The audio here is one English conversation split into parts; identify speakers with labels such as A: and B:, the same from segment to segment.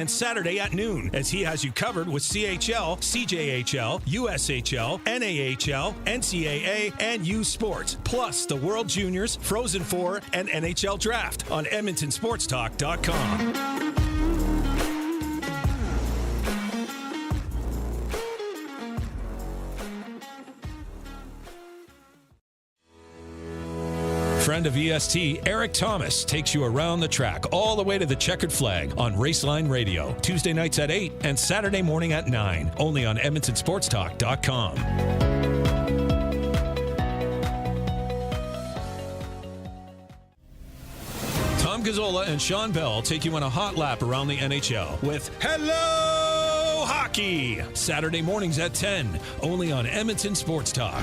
A: and Saturday at noon, as he has you covered with CHL, CJHL, USHL, NAHL, NCAA, and U Sports, plus the World Juniors, Frozen Four, and NHL Draft on EdmontonSportsTalk.com. Friend of EST, Eric Thomas, takes you around the track all the way to the checkered flag on Raceline Radio, Tuesday nights at 8 and Saturday morning at 9, only on EdmontonSportsTalk.com. Tom Gazzola and Sean Bell take you on a hot lap around the NHL with Hello Hockey, Saturday mornings at 10, only on Edmonton Sports Talk.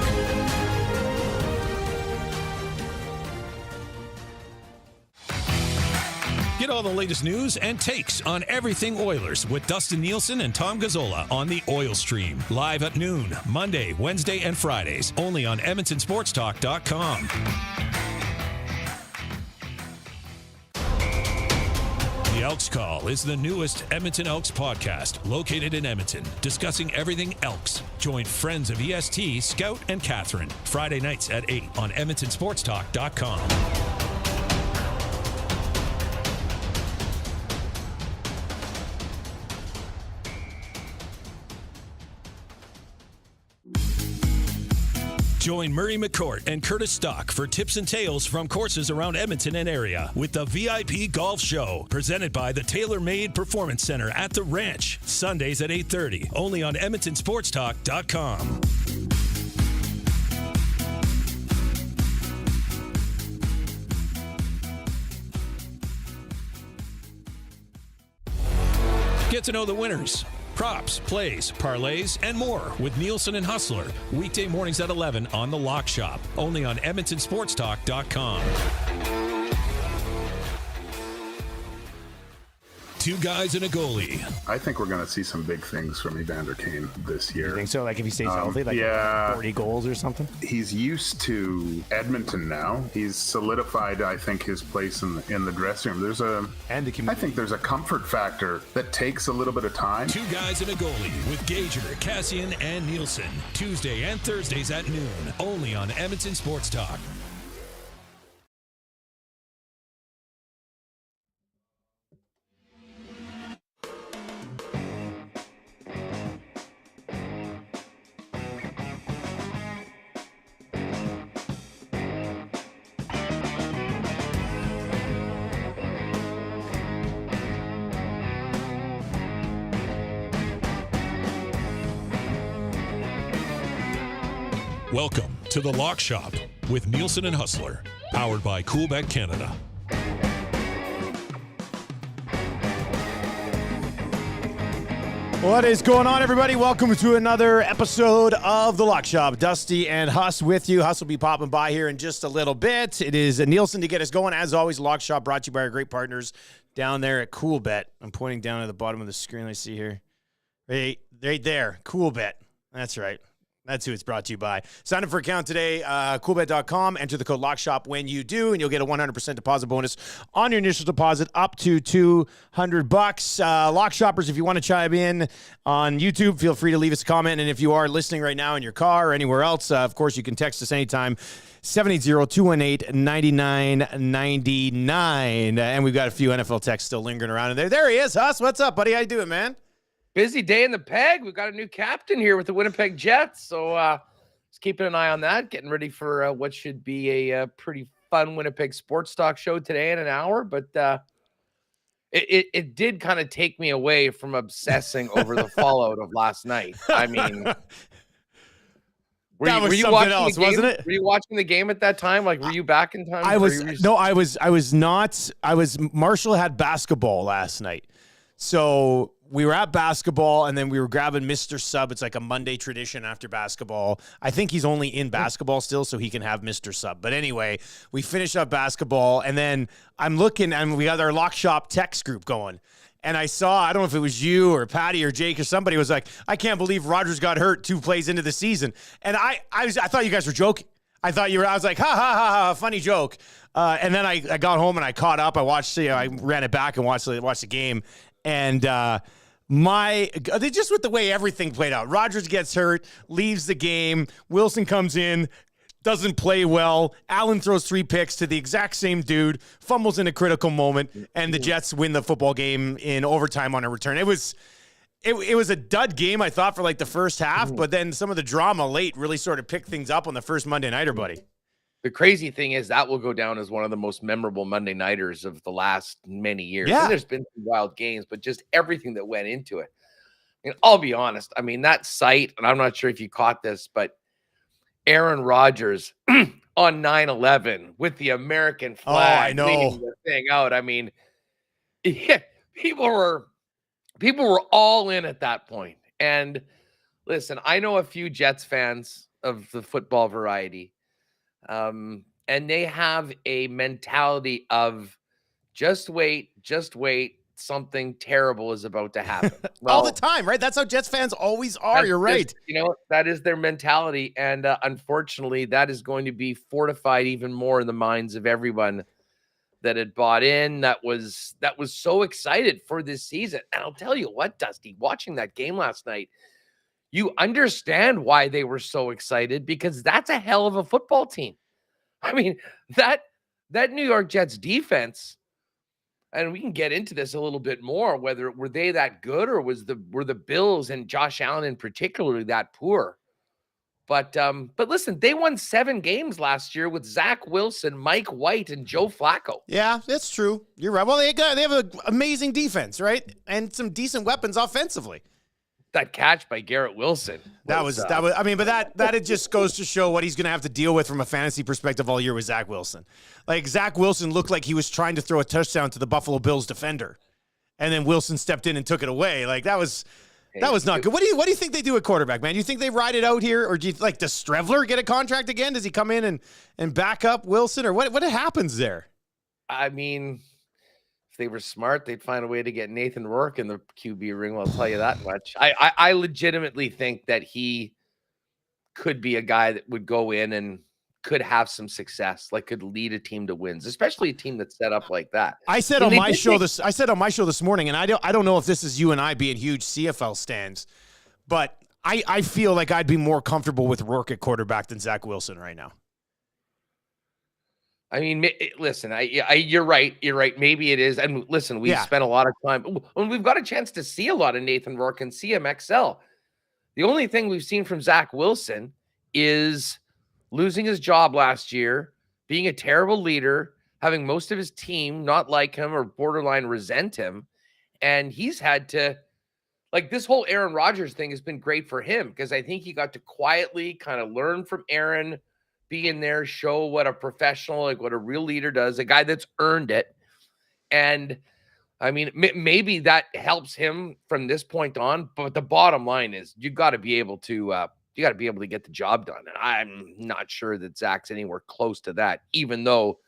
A: Get all the latest news and takes on everything Oilers with Dustin Nielson and Tom Gazzola on the Oil Stream. Live at noon, Monday, Wednesday, and Fridays. Only on EdmontonSportsTalk.com. The Elks Call is the newest Edmonton Elks podcast, located in Edmonton, discussing everything Elks. Join friends of EST, Scout and Catherine, Friday nights at 8 on EdmontonSportsTalk.com. Join Murray McCourt and Curtis Stock for tips and tales from courses around Edmonton and area with the VIP Golf Show, presented by the Tailor Made Performance Center at the Ranch, Sundays at 8:30, only on EdmontonSportsTalk.com. Get to know the winners, props, plays, parlays, and more with Nielson and Hustler. Weekday mornings at 11 on The Lock Shop. Only on EdmontonSportsTalk.com. Two guys and a goalie.
B: I think we're going to see some big things from Evander Kane this year.
C: You think so? Like if he stays healthy, like 40 goals or something?
B: He's used to Edmonton now. He's solidified, I think, his place in the dressing room. I think there's a comfort factor that takes a little bit of time.
A: Two guys and a goalie with Gager, Cassian, and Nielsen. Tuesday and Thursdays at noon. Only on Edmonton Sports Talk. Welcome to The Lock Shop with Nielsen and Hustler, powered by Coolbet Canada.
C: What is going on, everybody? Welcome to another episode of The Lock Shop. Dusty and Huss with you. Huss will be popping by here in just a little bit. It is Nielsen to get us going. As always, Lock Shop brought to you by our great partners down there at Coolbet. I'm pointing down at the bottom of the screen. Let's see here. Right there. Coolbet. That's right. That's who it's brought to you by. Sign up for an account today, coolbet.com. Enter the code LOCKSHOP when you do, and you'll get a 100% deposit bonus on your initial deposit up to $200. Lock Shoppers, if you want to chime in on YouTube, feel free to leave us a comment. And if you are listening right now in your car or anywhere else, of course, you can text us anytime, 780-218-9999. And we've got a few NFL texts still lingering around in there. There he is, Huss. What's up, buddy? How you doing, man?
D: Busy day in the Peg. We've got a new captain here with the Winnipeg Jets. So just keeping an eye on that, getting ready for what should be a pretty fun Winnipeg sports talk show today in an hour. But it did kind of take me away from obsessing over the fallout of last night. I mean, were you watching else, wasn't it? Were you watching the game at that time? Like, were you back in time?
C: I was not. Marshall had basketball last night. So we were at basketball, and then we were grabbing Mr. Sub. It's like a Monday tradition after basketball. I think he's only in basketball still, so he can have Mr. Sub. But anyway, we finished up basketball, and then I'm looking, and we got our Lock Shop text group going. And I saw, I don't know if it was you or Patty or Jake or somebody was like, I can't believe Rogers got hurt 2 plays into the season. And I thought you guys were joking. I was like, ha, ha, ha, ha, funny joke. And then I got home and I caught up. I watched, I ran it back and watched the game. And just with the way everything played out, Rodgers gets hurt, leaves the game. Wilson comes in, doesn't play well. Allen throws 3 picks to the exact same dude, fumbles in a critical moment, and the Jets win the football game in overtime on a return. It was a dud game, I thought, for like the first half, but then some of the drama late really sort of picked things up on the first Monday Nighter, buddy.
D: The crazy thing is that will go down as one of the most memorable Monday Nighters of the last many years.
C: Yeah.
D: And there's been some wild games, but just everything that went into it. And I'll be honest. I mean, that sight, and I'm not sure if you caught this, but Aaron Rodgers on 9/11 with the American flag,
C: I know,
D: leading the thing out. I mean, yeah, people were all in at that point. And listen, I know a few Jets fans of the football variety. And they have a mentality of just wait, something terrible is about to happen. Well,
C: all the time, right? That's how Jets fans always are. You're right.
D: That is their mentality. And unfortunately, that is going to be fortified even more in the minds of everyone that had bought in, that was so excited for this season. And I'll tell you what, Dusty, watching that game last night, you understand why they were so excited, because that's a hell of a football team. I mean, that New York Jets defense, and we can get into this a little bit more, whether were they that good or were the Bills and Josh Allen in particular that poor. But listen, they won 7 games last year with Zach Wilson, Mike White, and Joe Flacco.
C: Yeah, that's true. You're right. Well, they have an amazing defense, right? And some decent weapons offensively.
D: That catch by Garrett Wilson.
C: That was. I mean, but that it just goes to show what he's going to have to deal with from a fantasy perspective all year with Zach Wilson. Like, Zach Wilson looked like he was trying to throw a touchdown to the Buffalo Bills defender, and then Wilson stepped in and took it away. Like, that was not good. What do you think they do at quarterback, man? Do you think they ride it out here, or does Strevler get a contract again? Does he come in and back up Wilson, or what happens there?
D: I mean, if they were smart, they'd find a way to get Nathan Rourke in the QB ring. I'll tell you that much. I legitimately think that he could be a guy that would go in and could have some success, like could lead a team to wins, especially a team that's set up like that.
C: I said on my show this morning, and I don't know if this is you and I being huge CFL stands, but I feel like I'd be more comfortable with Rourke at quarterback than Zach Wilson right now.
D: I mean, listen, you're right. You're right. Maybe it is. And listen, we've spent a lot of time, and we've got a chance to see a lot of Nathan Rourke and see him excel. The only thing we've seen from Zach Wilson is losing his job last year, being a terrible leader, having most of his team not like him or borderline resent him. And he's had to, like, this whole Aaron Rodgers thing has been great for him, because I think he got to quietly kind of learn from Aaron, be in there, show what a professional, like what a real leader does, a guy that's earned it. And I mean, maybe that helps him from this point on. But the bottom line is you got to be able to get the job done. And I'm not sure that Zach's anywhere close to that, even though,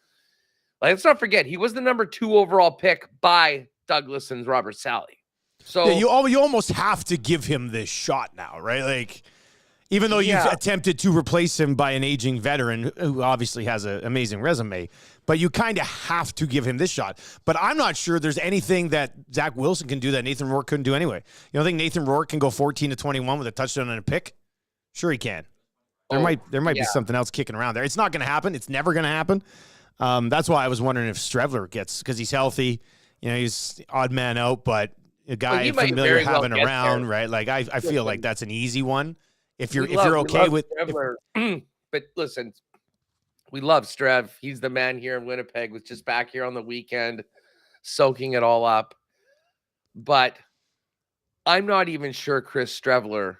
D: like, let's not forget, he was the number 2 overall pick by Douglas and Robert Saleh. So
C: yeah, you almost have to give him this shot now, right? Like, even though you've attempted to replace him by an aging veteran who obviously has an amazing resume, but you kind of have to give him this shot. But I'm not sure there's anything that Zach Wilson can do that Nathan Rourke couldn't do anyway. You don't think Nathan Rourke can go 14-21 with a touchdown and a pick? Sure he can. There might be something else kicking around there. It's not going to happen. It's never going to happen. That's why I was wondering if Strevler gets, because he's healthy. You know, he's odd man out, but a guy familiar having around, right? Like, I feel like that's an easy one. If you're okay with
D: Strevler, but listen, we love Strev. He's the man here in Winnipeg. Was just back here on the weekend, soaking it all up. But I'm not even sure Chris Strevler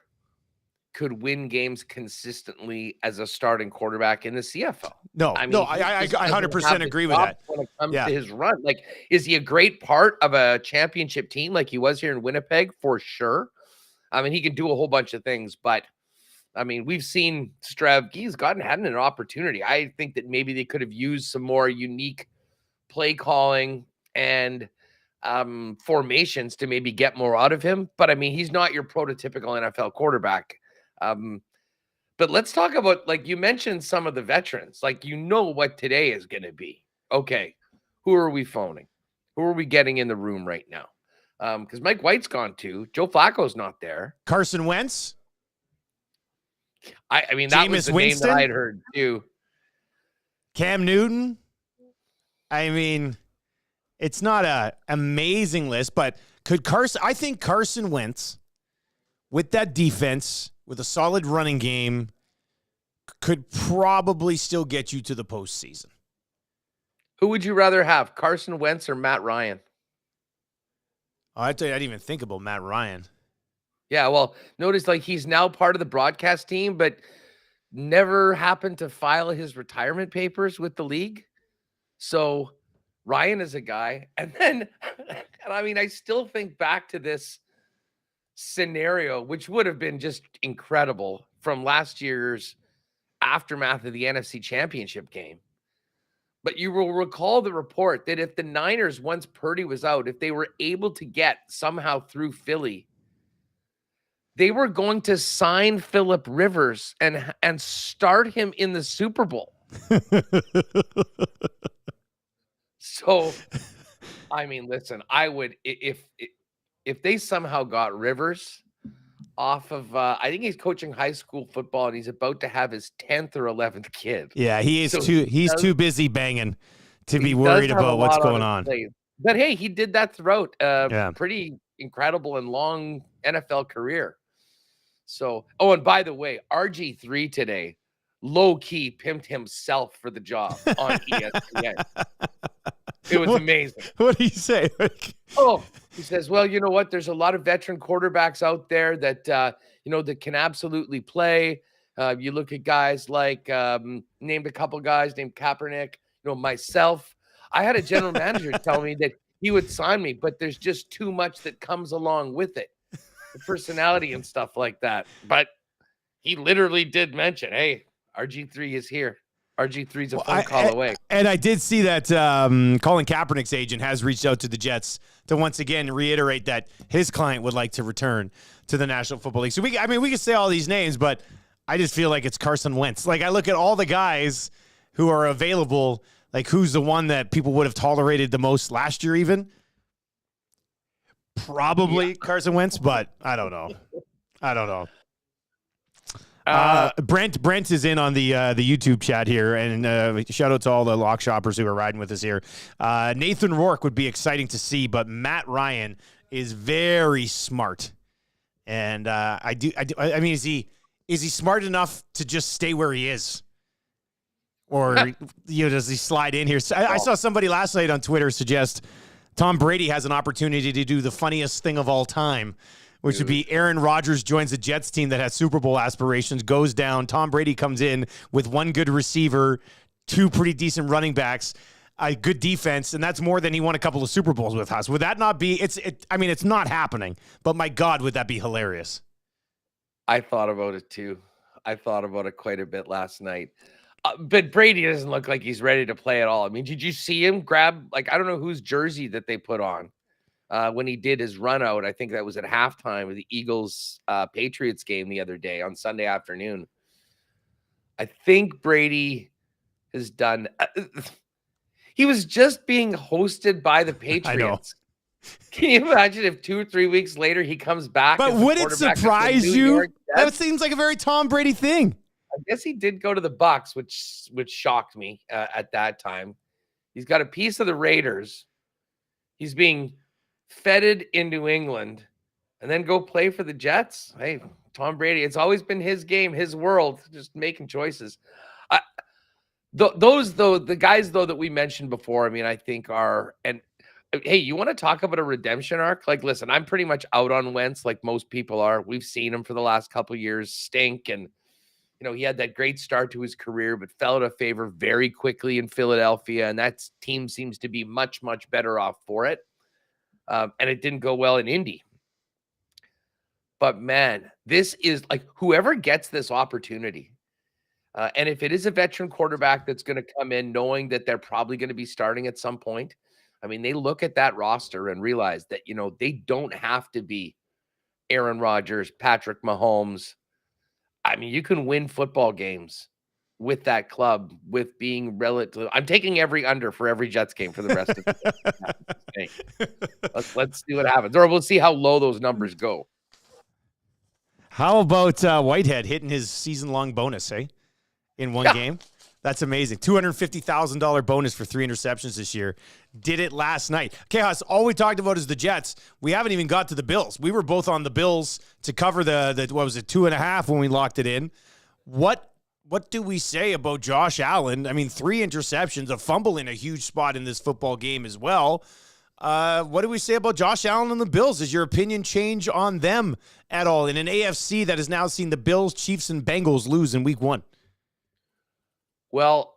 D: could win games consistently as a starting quarterback in the CFL.
C: No, I 100% agree with that.
D: When it comes to his run, like, is he a great part of a championship team like he was here in Winnipeg? For sure. I mean, he can do a whole bunch of things, but I mean, we've seen Strev, he's had an opportunity. I think that maybe they could have used some more unique play calling and formations to maybe get more out of him. But I mean, he's not your prototypical NFL quarterback. But let's talk about, like, you mentioned some of the veterans. Like, you know what today is going to be. Okay, who are we phoning? Who are we getting in the room right now? Because Mike White's gone too. Joe Flacco's not there.
C: Carson Wentz.
D: I mean, that was
C: Jameis
D: the
C: Winston?
D: name that I'd heard too.
C: Cam Newton. I mean, it's not a amazing list, but I think Carson Wentz, with that defense, with a solid running game, could probably still get you to the postseason.
D: Who would you rather have, Carson Wentz or Matt Ryan?
C: Oh, I tell you, I didn't even think about Matt Ryan.
D: Yeah, well, notice like he's now part of the broadcast team, but never happened to file his retirement papers with the league. So Ryan is a guy. And then, and I mean, I still think back to this scenario, which would have been just incredible from last year's aftermath of the NFC Championship game. But you will recall the report that if the Niners, once Purdy was out, if they were able to get somehow through Philly, they were going to sign Phillip Rivers and start him in the Super Bowl. So, I mean, listen, I would, if they somehow got Rivers off of, I think he's coaching high school football and he's about to have his 10th or 11th kid.
C: Yeah, he's too busy banging to be worried about what's going on.
D: But hey, he did that throughout a pretty incredible and long NFL career. So, oh, and by the way, RG3 today, low-key pimped himself for the job on ESPN. It was amazing.
C: What do you say?
D: He says, well, you know what? There's a lot of veteran quarterbacks out there that, that can absolutely play. You look at guys like, named a couple guys named Kaepernick, myself. I had a general manager tell me that he would sign me, but there's just too much that comes along with it. The personality and stuff like that. But he literally did mention, hey, RG3 is here. RG3's a phone call away.
C: And I did see that Colin Kaepernick's agent has reached out to the Jets to once again reiterate that his client would like to return to the National Football League. So we can say all these names, but I just feel like it's Carson Wentz. Like I look at all the guys who are available, like who's the one that people would have tolerated the most last year even? Probably Carson Wentz, but I don't know. Brent is in on the YouTube chat here, and shout out to all the lock shoppers who are riding with us here. Nathan Rourke would be exciting to see, but Matt Ryan is very smart, and I mean, is he smart enough to just stay where he is, or does he slide in here? I saw somebody last night on Twitter suggest Tom Brady has an opportunity to do the funniest thing of all time, which would be Aaron Rodgers joins the Jets team that has Super Bowl aspirations, goes down. Tom Brady comes in with one good receiver, two pretty decent running backs, a good defense, and that's more than he won a couple of Super Bowls with us. Would that not be? It's not happening, but my God, would that be hilarious?
D: I thought about it too. I thought about it quite a bit last night. But Brady doesn't look like he's ready to play at all. I mean, did you see him grab, I don't know whose jersey that they put on when he did his run out. I think that was at halftime of the Eagles Patriots game the other day on Sunday afternoon. I think Brady has done. He was just being hosted by the Patriots. I know. Can you imagine if 2 or 3 weeks later he comes back?
C: But would it surprise you? That seems like a very Tom Brady thing.
D: I guess he did go to the Bucs, which shocked me at that time. He's got a piece of the Raiders. He's being feted in New England and then go play for the Jets. Hey, Tom Brady, it's always been his game, his world, just making choices. The guys that we mentioned before, I mean, I think are, and hey, you want to talk about a redemption arc? Like, listen, I'm pretty much out on Wentz like most people are. We've seen him for the last couple of years stink, and he had that great start to his career, but fell out of favor very quickly in Philadelphia, and that team seems to be much, much better off for it. And it didn't go well in Indy. But, man, this is like whoever gets this opportunity, and if it is a veteran quarterback that's going to come in knowing that they're probably going to be starting at some point, I mean, they look at that roster and realize that, they don't have to be Aaron Rodgers, Patrick Mahomes. I mean, you can win football games with that club, with being relative. I'm taking every under for every Jets game for the rest of the game. Let's see what happens, or we'll see how low those numbers go.
C: How about Whitehead hitting his season-long bonus, in one game? That's amazing. $250,000 bonus for 3 interceptions this year. Did it last night. Okay, Hus, all we talked about is the Jets. We haven't even got to the Bills. We were both on the Bills to cover the what was it, 2.5 when we locked it in. What do we say about Josh Allen? I mean, 3 interceptions, a fumble in a huge spot in this football game as well. What do we say about Josh Allen and the Bills? Does your opinion change on them at all in an AFC that has now seen the Bills, Chiefs, and Bengals lose in week 1?
D: Well,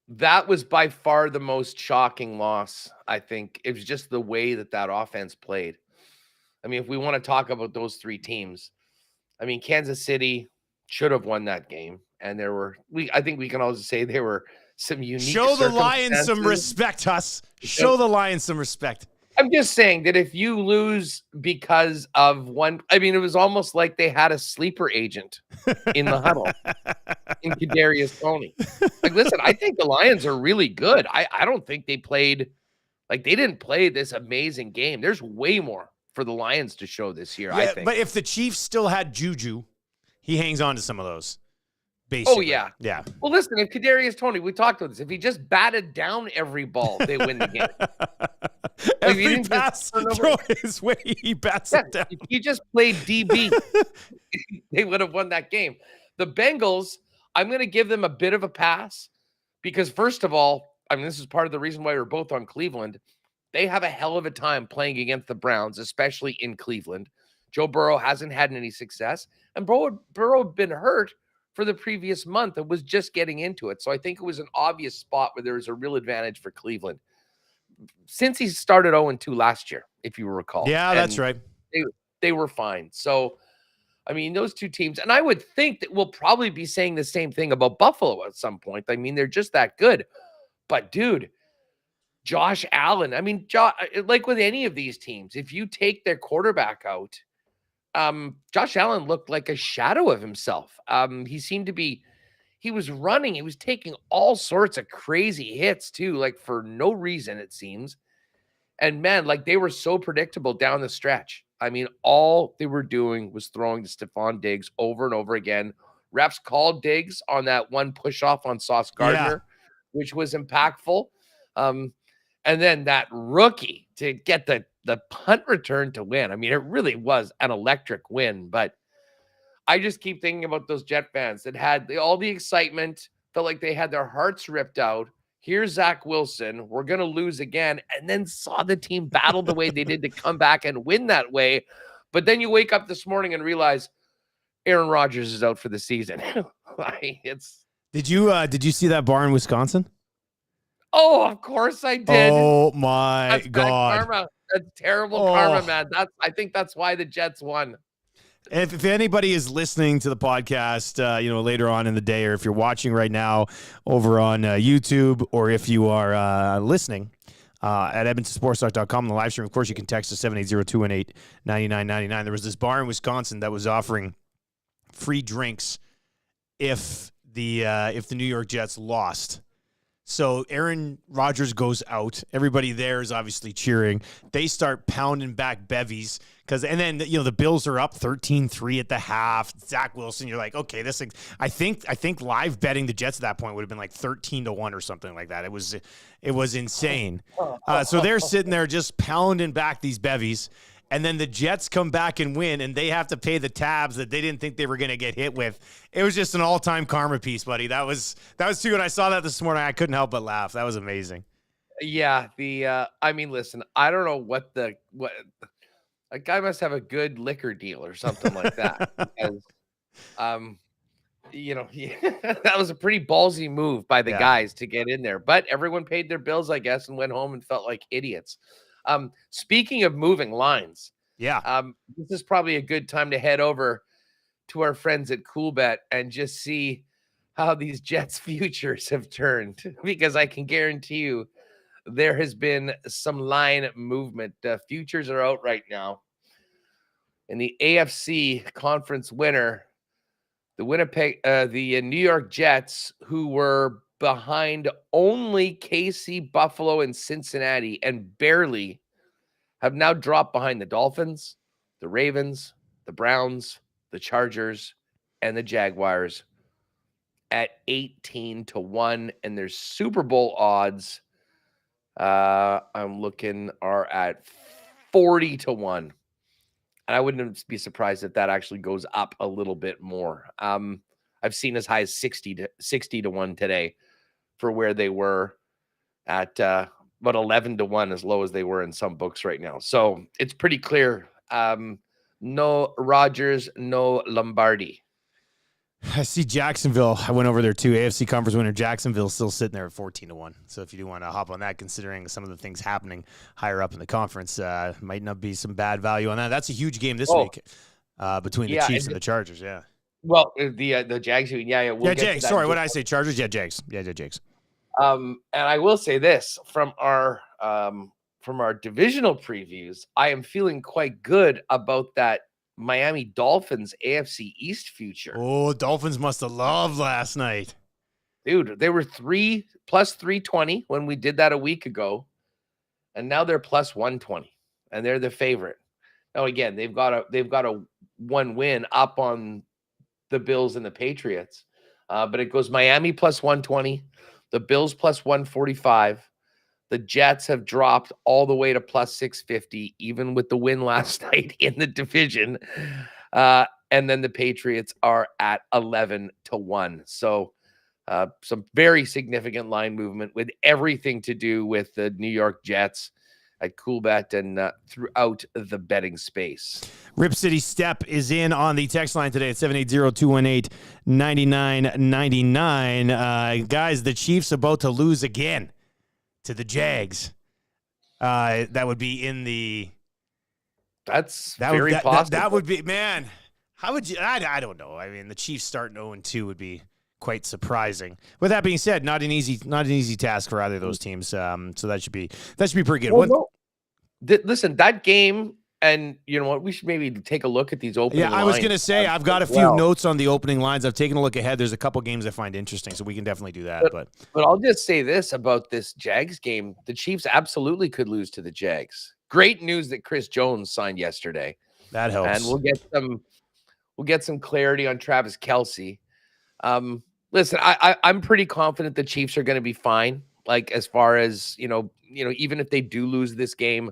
D: that was by far the most shocking loss, I think. It was just the way that offense played. I mean, if we want to talk about those 3 teams, I mean, Kansas City should have won that game. And I think we can also say there were some unique
C: Show the Lions some respect, Hus. Show the Lions some respect.
D: I'm just saying that if you lose because of one, I mean, it was almost like they had a sleeper agent in the huddle in Kadarius Toney. Like, listen, I think the Lions are really good. I don't think they didn't play this amazing game. There's way more for the Lions to show this year, I think.
C: But if the Chiefs still had Juju, he hangs on to some of those. Basically.
D: Oh, yeah.
C: Yeah.
D: Well, listen, if Kadarius Toney, we talked about this, if he just batted down every ball, they win the game.
C: Every pass throw his way, he bats it down.
D: If he just played DB, they would have won that game. The Bengals, I'm going to give them a bit of a pass because, first of all, I mean, this is part of the reason why we're both on Cleveland. They have a hell of a time playing against the Browns, especially in Cleveland. Joe Burrow hasn't had any success, and Burrow had been hurt for the previous month and was just getting into it. So I think it was an obvious spot where there was a real advantage for Cleveland. Since he started 0-2 last year, if you recall.
C: Yeah, that's right.
D: They were fine. So, I mean, those 2 teams, and I would think that we'll probably be saying the same thing about Buffalo at some point. I mean, they're just that good. But, dude, Josh Allen, I mean, like with any of these teams, if you take their quarterback out, Josh Allen looked like a shadow of himself. He was running. He was taking all sorts of crazy hits too, like for no reason, it seems. And man, like they were so predictable down the stretch. I mean, all they were doing was throwing to Stephon Diggs over and over again. Refs called Diggs on that one push off on Sauce Gardner, which was impactful. And then that rookie to get the punt return to win. I mean, it really was an electric win, but I just keep thinking about those Jet fans that had all the excitement, felt like they had their hearts ripped out. Here's Zach Wilson. We're going to lose again. And then saw the team battle the way they did to come back and win that way. But then you wake up this morning and realize Aaron Rodgers is out for the season.
C: Did you see that bar in Wisconsin?
D: Oh, of course I did.
C: Oh my God.
D: Karma. That's terrible karma, man. I think that's why the Jets won.
C: If anybody is listening to the podcast, later on in the day, or if you're watching right now over on YouTube, or if you are listening at EdmontonSportsTalk.com on the live stream, of course, you can text us 780-218-9999. There was this bar in Wisconsin that was offering free drinks if the New York Jets lost. So Aaron Rodgers goes out. Everybody there is obviously cheering. They start pounding back bevies and then the Bills are up 13-3 at the half. Zach Wilson, you're like, okay, this thing. I think live betting the Jets at that point would have been like 13-1 or something like that. It was insane. So they're sitting there just pounding back these bevies. And then the Jets come back and win, and they have to pay the tabs that they didn't think they were going to get hit with. It was just an all-time karma piece, buddy. That was too good. I saw that this morning. I couldn't help but laugh. That was amazing.
D: Yeah, I mean, listen, I don't know what a guy must have a good liquor deal or something like that. Because, that was a pretty ballsy move by the guys to get in there. But everyone paid their bills, I guess, and went home and felt like idiots. Speaking of moving lines, this is probably a good time to head over to our friends at CoolBet and just see how these Jets futures have turned, because I can guarantee you there has been some line movement. Futures are out right now. And the AFC conference winner, the New York Jets, who were behind only KC, Buffalo, and Cincinnati, and barely, have now dropped behind the Dolphins, the Ravens, the Browns, the Chargers, and the Jaguars at 18-1. And their Super Bowl odds, I'm looking, are at 40-1. And I wouldn't be surprised if that actually goes up a little bit more. I've seen as high as 60-1 today for where they were at about 11-1, as low as they were in some books right now. So it's pretty clear. No Rodgers, no Lombardi.
C: I see Jacksonville. I went over there too. AFC Conference winner Jacksonville still sitting there at 14-1. So if you do want to hop on that, considering some of the things happening higher up in the conference, might not be some bad value on that. That's a huge game this week between the Chiefs and the Chargers. Yeah.
D: Well, the Jags. Yeah. We'll get
C: Jags. Sorry, what did I say? Chargers. Yeah, Jags. Yeah, Jags.
D: And I will say this from our divisional previews, I am feeling quite good about that Miami Dolphins AFC East future.
C: Oh, Dolphins must have loved last night.
D: Dude, they were plus 320 when we did that a week ago. And now they're plus 120. And they're the favorite. Now, again, they've got a one win up on the Bills and the Patriots. But it goes Miami plus 120, the Bills plus 145. The Jets have dropped all the way to plus 650, even with the win last night in the division. And then the Patriots are at 11-1. So some very significant line movement with everything to do with the New York Jets at Coolbet and throughout the betting space.
C: Rip City Step is in on the text line today at 780-218-9999. Guys, the Chiefs about to lose again to the Jags. That would be in the...
D: That's very possible.
C: That would be, man, how would you... I don't know. I mean, the Chiefs starting 0-2 would be quite surprising. With that being said, not an easy task for either of those teams. So that should be pretty good.
D: Well, listen, that game, and you know what, we should maybe take a look at these opening lines.
C: I was going to say, I've got a few notes on the opening lines. I've taken a look ahead. There's a couple games I find interesting, so we can definitely do that. But
D: I'll just say this about this Jags game. The Chiefs absolutely could lose to the Jags. Great news that Chris Jones signed yesterday.
C: That helps.
D: And we'll get some clarity on Travis Kelce. Listen, I'm pretty confident the Chiefs are going to be fine. Like, as far as, you know, even if they do lose this game,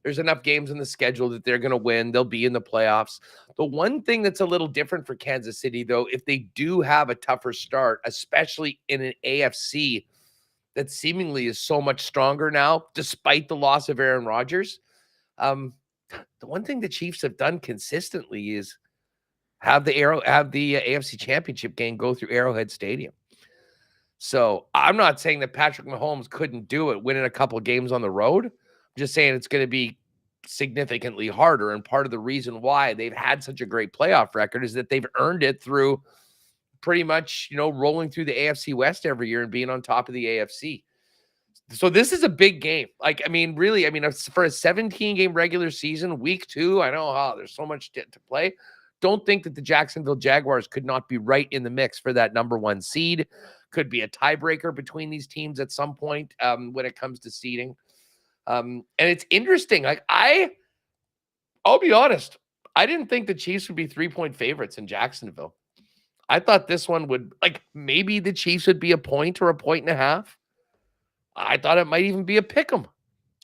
D: there's enough games in the schedule that they're going to win. They'll be in the playoffs. The one thing that's a little different for Kansas City, though, if they do have a tougher start, especially in an AFC that seemingly is so much stronger now, despite the loss of Aaron Rodgers, the one thing the Chiefs have done consistently is have the AFC Championship game go through Arrowhead Stadium. So I'm not saying that Patrick Mahomes couldn't do it, winning a couple games on the road. I'm just saying it's going to be significantly harder. And part of the reason why they've had such a great playoff record is that they've earned it through pretty much, rolling through the AFC West every year and being on top of the AFC. So this is a big game. Like, I mean, really, for a 17-game regular season, week 2, I know there's so much to play. Don't think that the Jacksonville Jaguars could not be right in the mix for that number 1 seed. Could be a tiebreaker between these teams at some point when it comes to seeding. And it's interesting. Like, I'll be honest. I didn't think the Chiefs would be 3-point favorites in Jacksonville. I thought this one would, maybe the Chiefs would be a point or a point and a half. I thought it might even be a pick 'em,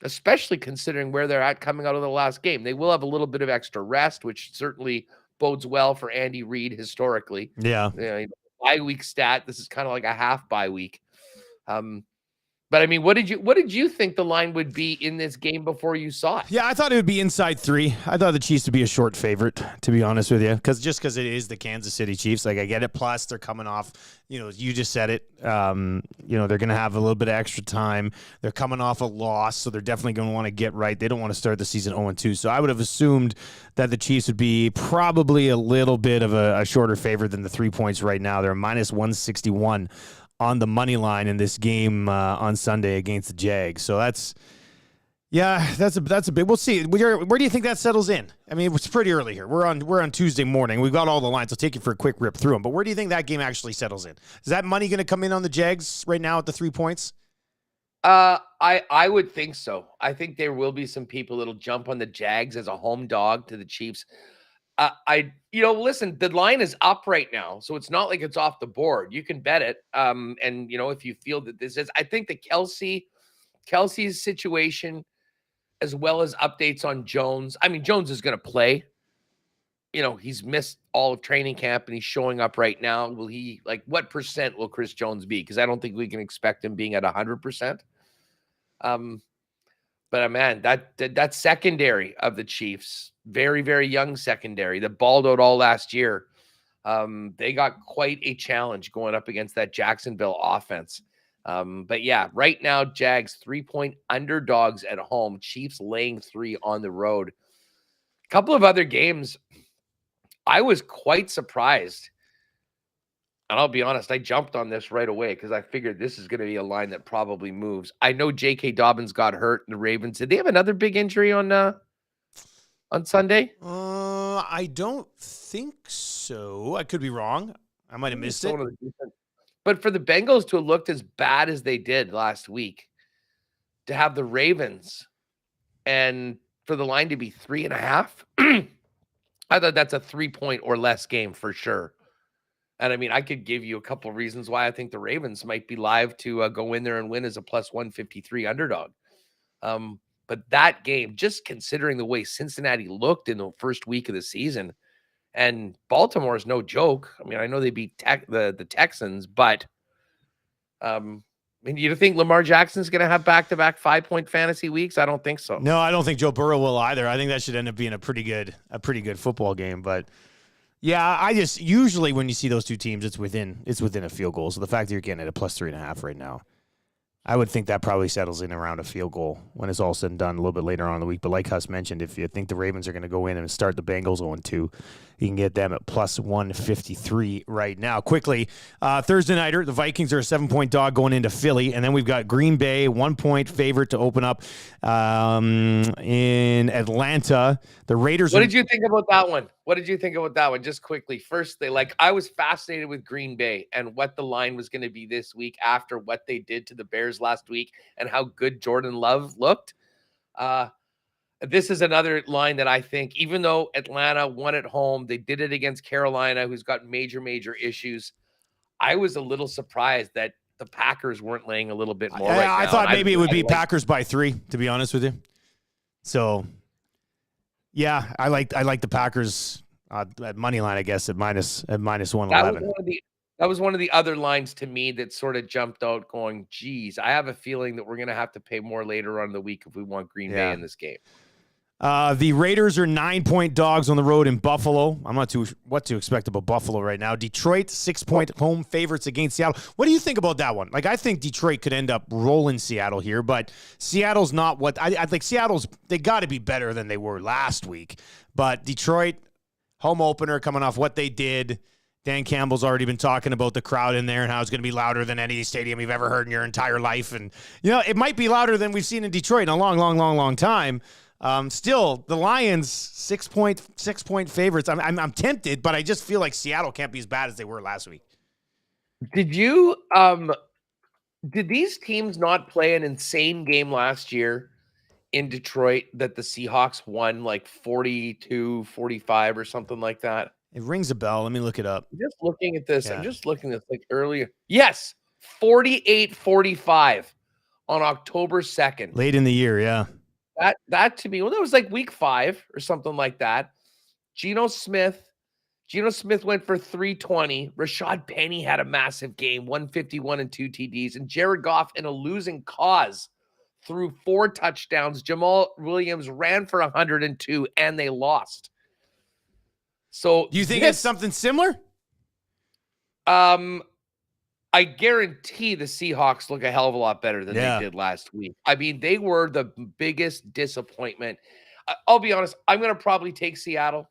D: especially considering where they're at coming out of the last game. They will have a little bit of extra rest, which certainly bodes well for Andy Reid historically.
C: Yeah.
D: Bye week stat. This is kind of like a half bye week. But I mean, what did you think the line would be in this game before you saw it?
C: Yeah, I thought it would be inside 3. I thought the Chiefs would be a short favorite, to be honest with you, because it is the Kansas City Chiefs. Like, I get it. Plus, they're coming off. You just said it. They're going to have a little bit of extra time. They're coming off a loss, so they're definitely going to want to get right. They don't want to start the season 0-2. So I would have assumed that the Chiefs would be probably a little bit of a shorter favorite than the 3 points right now. They're minus 161 on the money line in this game on Sunday against the Jags. So that's Yeah, that's a big. We'll see. Where do you think that settles in? I mean, it's pretty early here. We're on Tuesday morning. We've got all the lines. I'll take you for a quick rip through them. But where do you think that game actually settles in? Is that money going to come in on the Jags right now at the 3 points?
D: I would think so. I think there will be some people that'll jump on the Jags as a home dog to the Chiefs. Listen, the line is up right now, so it's not like it's off the board. You can bet it. And if you feel that this is, I think the Kelsey's situation, as well as updates on Jones. I mean, Jones is going to play. He's missed all of training camp and he's showing up right now. What percent will Chris Jones be? Because I don't think we can expect him being at 100%. But man, that secondary of the Chiefs, very, very young secondary that balled out all last year. They got quite a challenge going up against that Jacksonville offense. But yeah, right now, Jags 3-point underdogs at home, Chiefs laying 3 on the road. A couple of other games, I was quite surprised. And I'll be honest, I jumped on this right away because I figured this is going to be a line that probably moves. I know J.K. Dobbins got hurt and the Ravens. Did they have another big injury on Sunday?
C: I don't think so. I could be wrong. I might have missed it.
D: But for the Bengals to have looked as bad as they did last week, to have the Ravens and for the line to be 3.5, I thought that's a 3-point or less game for sure. And I mean, I could give you a couple of reasons why I think the Ravens might be live to go in there and win as a plus 153 underdog. But that game, just considering the way Cincinnati looked in the first week of the season, and Baltimore is no joke. I mean, I know they beat the Texans, but you think Lamar Jackson's going to have back-to-back 5-point fantasy weeks? I don't think so.
C: No, I don't think Joe Burrow will either. I think that should end up being a pretty good football game. But yeah, I just usually when you see those two teams, it's within a field goal. So the fact that you're getting it at plus 3.5 right now, I would think that probably settles in around a field goal when it's all said and done a little bit later on in the week. But like Hus mentioned, if you think the Ravens are going to go in and start the Bengals 0-2, you can get them at plus 153 right now. Quickly, Thursday nighter, the Vikings are a 7-point dog going into Philly. And then we've got Green Bay, 1-point favorite to open up in Atlanta. The Raiders.
D: What did you think about that one? Just quickly. First, I was fascinated with Green Bay and what the line was going to be this week after what they did to the Bears last week and how good Jordan Love looked. This is another line that I think, even though Atlanta won at home, they did it against Carolina, who's got major, major issues. I was a little surprised that the Packers weren't laying a little bit more right now.
C: I thought maybe it would be Packers by 3, to be honest with you. So, yeah, I like the Packers at money line, I guess, at minus 111.
D: That was one of the other lines to me that sort of jumped out going, geez, I have a feeling that we're going to have to pay more later on in the week if we want Green Bay in this game.
C: The Raiders are 9-point dogs on the road in Buffalo. I'm not too what to expect about Buffalo right now. Detroit, 6-point home favorites against Seattle. What do you think about that one? I think Detroit could end up rolling Seattle here, but Seattle's not what I think. They got to be better than they were last week. But Detroit, home opener, coming off what they did. Dan Campbell's already been talking about the crowd in there and how it's going to be louder than any stadium you've ever heard in your entire life. And, it might be louder than we've seen in Detroit in a long, long, long, long time. Still, the Lions, 6-point favorites. I'm tempted, but I just feel like Seattle can't be as bad as they were last week.
D: Did these teams not play an insane game last year in Detroit that the Seahawks won 42-45 or something like that?
C: It rings a bell. Let me look it up.
D: I'm just looking at this. Yeah. I'm just looking at this earlier. Yes, 48-45 on October 2nd.
C: Late in the year, yeah.
D: That to me, that was week 5 or something like that. Geno Smith went for 320. Rashad Penny had a massive game, 151 and 2 TDs. And Jared Goff, in a losing cause, threw 4 touchdowns. Jamal Williams ran for 102, and they lost. So
C: do you think it's something similar?
D: I guarantee the Seahawks look a hell of a lot better than they did last week. I mean, they were the biggest disappointment. I'll be honest. I'm going to probably take Seattle.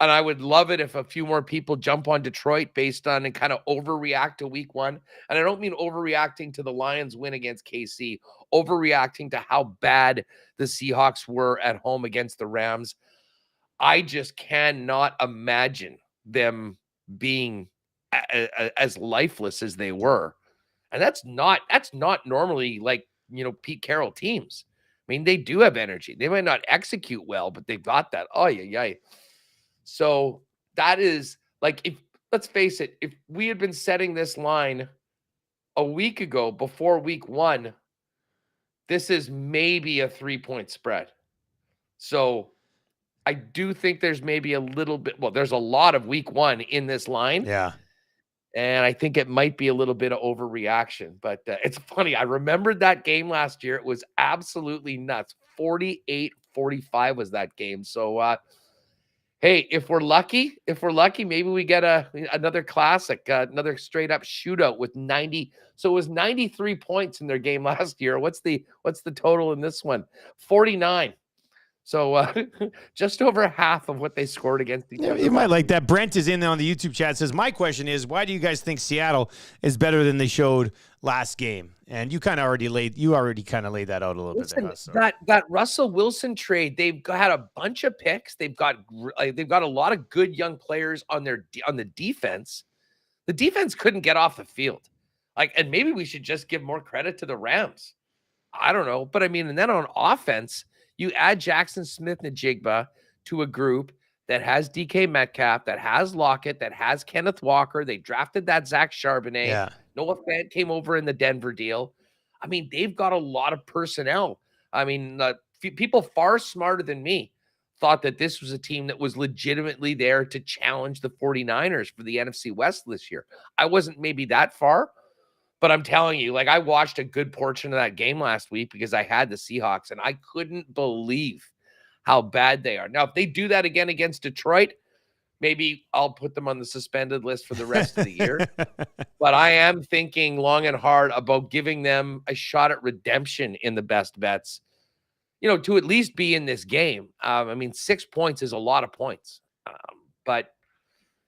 D: And I would love it if a few more people jump on Detroit based on and kind of overreact to week one. And I don't mean overreacting to the Lions win against KC, overreacting to how bad the Seahawks were at home against the Rams. I just cannot imagine them being as lifeless as they were. And that's not normally like, Pete Carroll teams. I mean, they do have energy. They might not execute well, but they've got that. Oh, yeah. So that is like, let's face it, if we had been setting this line a week ago before week one, this is maybe a 3-point spread. So I do think there's maybe a little bit, there's a lot of week one in this line.
C: Yeah.
D: And I think it might be a little bit of overreaction, but it's funny. I remembered that game last year. It was absolutely nuts. 48-45 was that game. So, hey, if we're lucky, maybe we get another classic, another straight up shootout with 90. So it was 93 points in their game last year. What's the total in this one? 49. So just over half of what they scored against each other.
C: You might like that. Brent is in there on the YouTube chat. Says, my question is, why do you guys think Seattle is better than they showed last game? And you already laid that out a little bit there. So.
D: That Russell Wilson trade, they've had a bunch of picks. They've got a lot of good young players on the defense. The defense couldn't get off the field. And maybe we should just give more credit to the Rams. I don't know, but I mean, and then on offense, you add Jackson Smith-Njigba to a group that has DK Metcalf, that has Lockett, that has Kenneth Walker. They drafted that Zach Charbonnet.
C: Yeah.
D: Noah Fant came over in the Denver deal. I mean, they've got a lot of personnel. I mean, people far smarter than me thought that this was a team that was legitimately there to challenge the 49ers for the NFC West this year. I wasn't maybe that far, but I'm telling you, I watched a good portion of that game last week because I had the Seahawks, and I couldn't believe how bad they are. Now, if they do that again against Detroit, maybe I'll put them on the suspended list for the rest of the year. But I am thinking long and hard about giving them a shot at redemption in the best bets, to at least be in this game. I mean, 6 points is a lot of points, but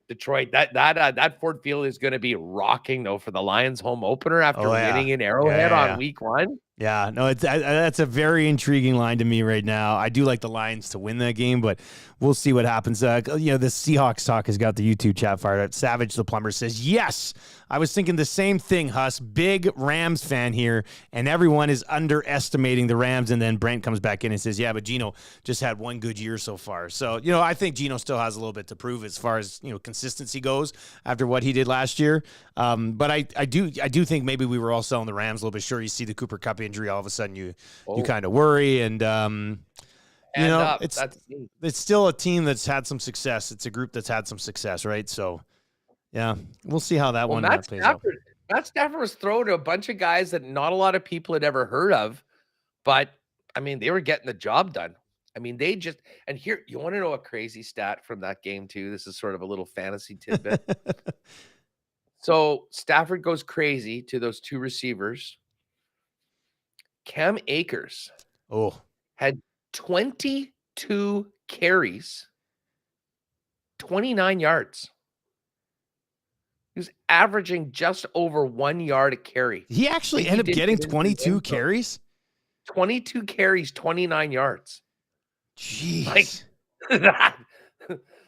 D: Detroit, that Ford Field is going to be rocking though for the Lions home opener after winning in Arrowhead on week one.
C: Yeah, no, that's a very intriguing line to me right now. I do like the Lions to win that game, but we'll see what happens. The Seahawks talk has got the YouTube chat fired up. Savage the Plumber says, yes, I was thinking the same thing, Hus. Big Rams fan here, and everyone is underestimating the Rams. And then Brent comes back in and says, yeah, but Geno just had one good year so far. So, I think Geno still has a little bit to prove as far as, consistency goes after what he did last year. But I do think maybe we were all selling the Rams a little bit. Sure, you see the Cooper Kupp injury, all of a sudden you kind of worry, and it's still a team that's had some success. It's a group that's had some success, right? So yeah, we'll see how that one plays out.
D: Matt Stafford was thrown to a bunch of guys that not a lot of people had ever heard of, but I mean, they were getting the job done. I mean, and here, you want to know a crazy stat from that game too? This is sort of a little fantasy tidbit. So Stafford goes crazy to those two receivers. Cam Akers had 22 carries, 29 yards. He was averaging just over 1 yard a carry.
C: He actually ended up getting 22 carries?
D: 22 carries, 29 yards.
C: Jeez.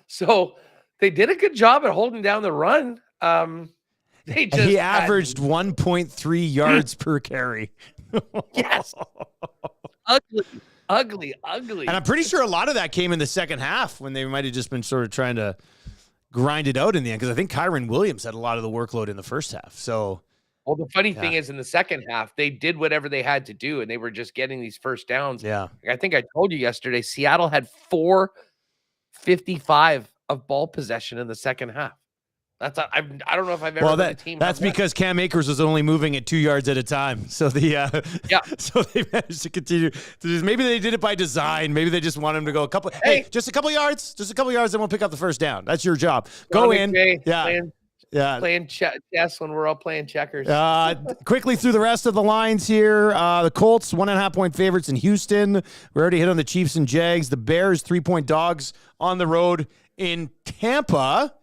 D: So they did a good job at holding down the run.
C: He averaged 1.3 yards per carry.
D: Yes. Ugly.
C: And I'm pretty sure a lot of that came in the second half when they might have just been sort of trying to grind it out in the end, because I think Kyron Williams had a lot of the workload in the first half. So,
D: well, the funny thing is, in the second half, they did whatever they had to do, and they were just getting these first downs.
C: Yeah.
D: I think I told you yesterday, Seattle had 455 of ball possession in the second half. I don't know if I've ever
C: heard a team. That's because Cam Akers was only moving at 2 yards at a time. So so they managed to continue to just, maybe they did it by design. Maybe they just want him to go just a couple yards, and we'll pick up the first down. That's your job. Go in. Yeah.
D: Playing chess when we're all playing checkers.
C: Quickly through the rest of the lines here. The Colts, 1.5-point favorites in Houston. We already hit on the Chiefs and Jags. The Bears, 3-point dogs on the road in Tampa.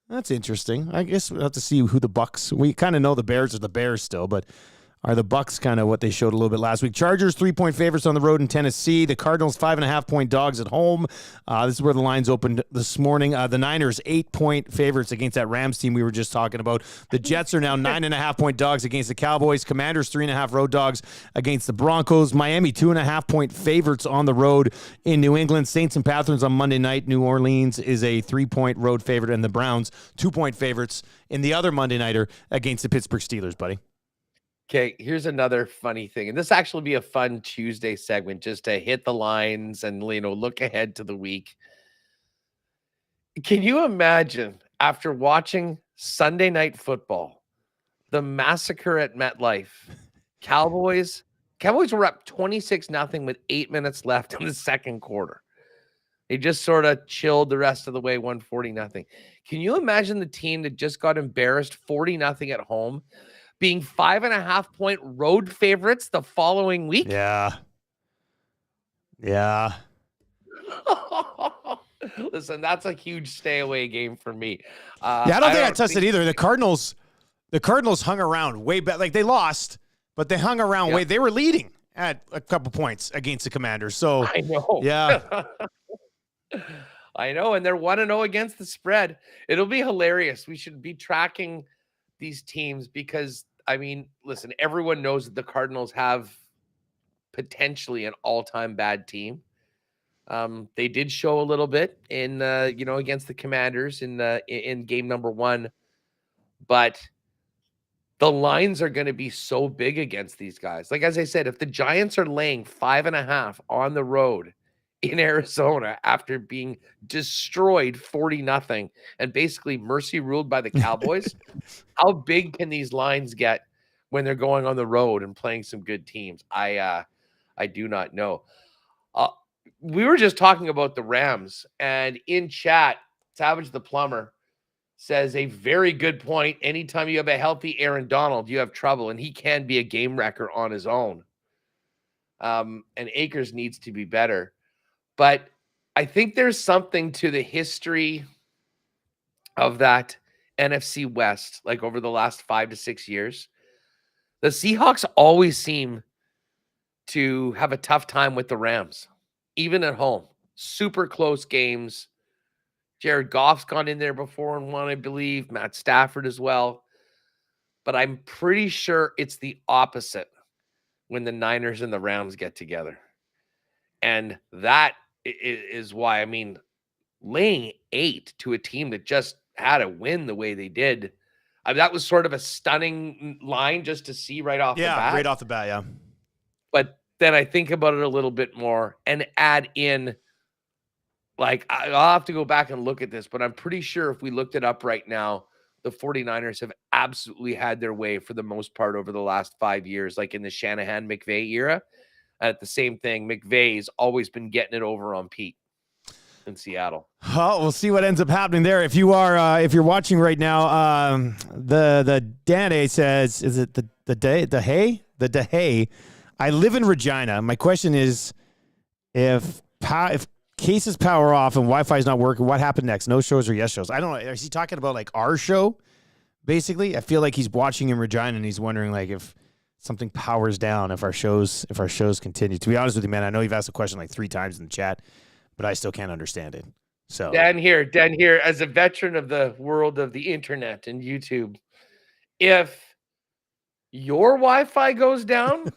C: That's interesting. I guess we'll have to see who the Bucks. We kind of know the Bears are the Bears still, but are the Bucks kind of what they showed a little bit last week? Chargers, 3-point favorites on the road in Tennessee. The Cardinals, 5.5-point dogs at home. This is where the lines opened this morning. The Niners, 8-point favorites against that Rams team we were just talking about. The Jets are now 9.5-point dogs against the Cowboys. Commanders, 3.5 road dogs against the Broncos. Miami, 2.5-point favorites on the road in New England. Saints and Panthers on Monday night. New Orleans is a 3-point road favorite, and the Browns, 2-point favorites in the other Monday nighter against the Pittsburgh Steelers, buddy.
D: Okay, here's another funny thing. And this actually will be a fun Tuesday segment just to hit the lines and, look ahead to the week. Can you imagine after watching Sunday Night Football, the massacre at MetLife, Cowboys were up 26-0 with 8 minutes left in the second quarter. They just sort of chilled the rest of the way, 140-0. Can you imagine the team that just got embarrassed 40-0 at home being 5.5-point road favorites the following week?
C: Yeah.
D: Listen, that's a huge stay away game for me.
C: I don't think I touched it either. The Cardinals hung around way back. Like, they lost, but they hung around way. They were leading at a couple points against the Commanders. So
D: I know.
C: Yeah.
D: I know. And they're 1-0 against the spread. It'll be hilarious. We should be tracking these teams because, listen, everyone knows that the Cardinals have potentially an all-time bad team. They did show a little bit in, against the Commanders in game number 1, but the lines are going to be so big against these guys. Like, as I said, if the Giants are laying 5.5 on the road in Arizona after being destroyed 40-0 and basically mercy ruled by the Cowboys, how big can these lines get when they're going on the road and playing some good teams? I do not know. We were just talking about the Rams, and in chat, Savage the Plumber says a very good point. Anytime you have a healthy Aaron Donald, you have trouble, and he can be a game wrecker on his own. And Akers needs to be better. But I think there's something to the history of that NFC West, like over the last 5 to 6 years. The Seahawks always seem to have a tough time with the Rams, even at home. Super close games. Jared Goff's gone in there before and won, I believe. Matt Stafford as well. But I'm pretty sure it's the opposite when the Niners and the Rams get together. And that is why, laying 8 to a team that just had a win the way they did, that was sort of a stunning line just to see right off the bat.
C: Yeah, right off the bat, yeah.
D: But then I think about it a little bit more and add in, like, I'll have to go back and look at this, but I'm pretty sure if we looked it up right now, the 49ers have absolutely had their way for the most part over the last 5 years, like in the Shanahan-McVay era. At the same thing, McVay's always been getting it over on Pete in Seattle.
C: Oh, we'll see what ends up happening there. If you are, if you're watching right now, the Dane says, is it the Dehay? I live in Regina. My question is, if cases power off and Wi-Fi is not working, what happened next? No shows or yes shows? I don't know. Is he talking about like our show? Basically, I feel like he's watching in Regina and he's wondering like if something powers down, if our shows continue. To be honest with you, man, I know you've asked the question like 3 times in the chat, but I still can't understand it. So
D: Dan here, as a veteran of the world of the internet and YouTube, if your Wi-Fi goes down,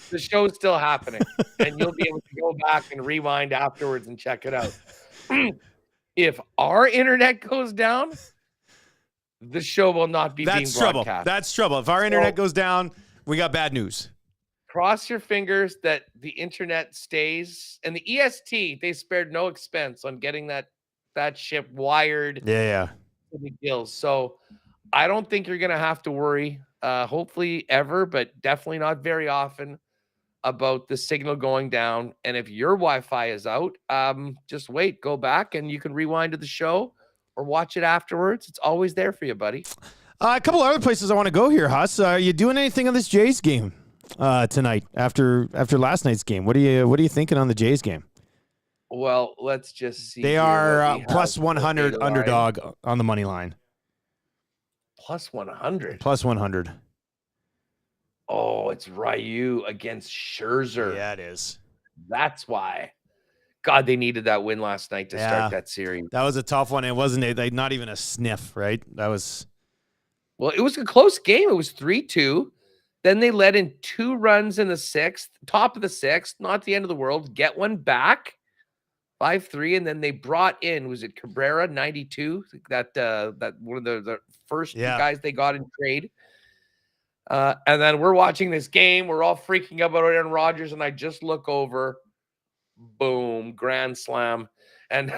D: the show's still happening, and you'll be able to go back and rewind afterwards and check it out. If our internet goes down, the show will not be being broadcast.
C: That's trouble. If our internet goes down, we got bad news.
D: Cross your fingers that the internet stays. And the EST, they spared no expense on getting that ship wired.
C: Yeah.
D: To the gills. So I don't think you're going to have to worry, hopefully ever, but definitely not very often, about the signal going down. And if your Wi-Fi is out, just wait, go back, and you can rewind to the show, or watch it afterwards. It's always there for you, buddy.
C: A couple other places I want to go here, Hus. Are you doing anything on this Jays game tonight after last night's game? What are you thinking on the Jays game?
D: Well, let's just see.
C: They are plus 100 underdog on the money line.
D: Plus 100.
C: Plus 100.
D: Oh, it's Ryu against Scherzer.
C: Yeah, it is.
D: That's why. God, they needed that win last night to start that series.
C: That was a tough one. It wasn't not even a sniff, right? That was.
D: Well, it was a close game. It was 3-2. Then they let in 2 runs in the 6th, top of the 6th, not the end of the world. Get one back, 5-3, and then they brought in, was it Cabrera, 92? That one of the first guys they got in trade. And then we're watching this game. We're all freaking out about Aaron Rodgers, and I just look over, boom, grand slam. And